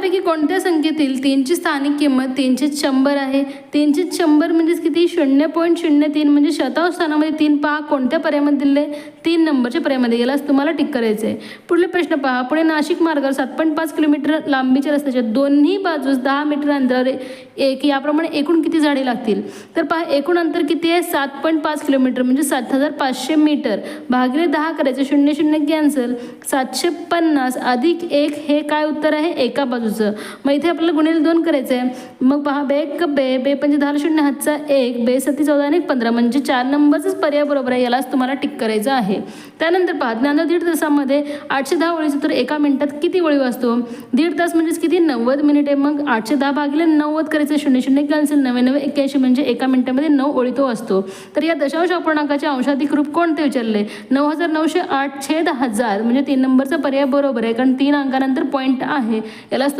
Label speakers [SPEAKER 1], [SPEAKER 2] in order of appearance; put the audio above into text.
[SPEAKER 1] खालीलपैकी कोणत्या संख्येतील 3ची स्थानिक किंमत 300 आहे? 300 म्हणजेच किती? 0.03 म्हणजे शतांश स्थानामध्ये 3 पहा कोणत्या पर्यायामध्ये दिले? 3 नंबरच्या पर्यायामध्ये. यालाच तुम्हाला टिक करायचं आहे. पुढील प्रश्न पहा. पुणे नाशिक मार्गावर 7.5 किलोमीटर लांबीच्या रस्त्याच्या दोन्ही बाजूस 10 मीटर अंतरावर एक याप्रमाणे एकूण किती झाडे लागतील? तर पहा एकूण अंतर किती आहे? 7.5 किलोमीटर म्हणजे 7,500 मीटर भागिले 10 करायचं. 0 0 कॅन्सल. 750 अधिक 1 हे काय उत्तर आहे? एका बाजूचं. मग इथे आपल्याला गुणिले 2 करायचं आहे. मग पहा बे एक बे बे म्हणजे 10 0 हातचा 1 बे 7 14 आणि 15 म्हणजे 4 नंबरचाच पर्याय बरोबर आहे. यालाच तुम्हाला टिक करायचं आहे. त्यानंतर पहा ज्ञानोबा दीड तासामध्ये 810 ओळीचं तर एका मिनिटात किती ओळी वाचतो? दीड तास म्हणजेच किती? 90 मिनिट आहे. मग 810 भागिले 90 करायचं. 0 0 कॅन्सल. 99 81 म्हणजे एका मिनिटामध्ये 9 ओळी तो असतो. तर या दशांश अपूर्णांकाचे अंशाधिक रूप कोणते विचारले? 9908 छेद 1000 म्हणजे 3 नंबरचा पर्याय बरोबर आहे कारण 3 अंकानंतर पॉईंट आहे. यालाच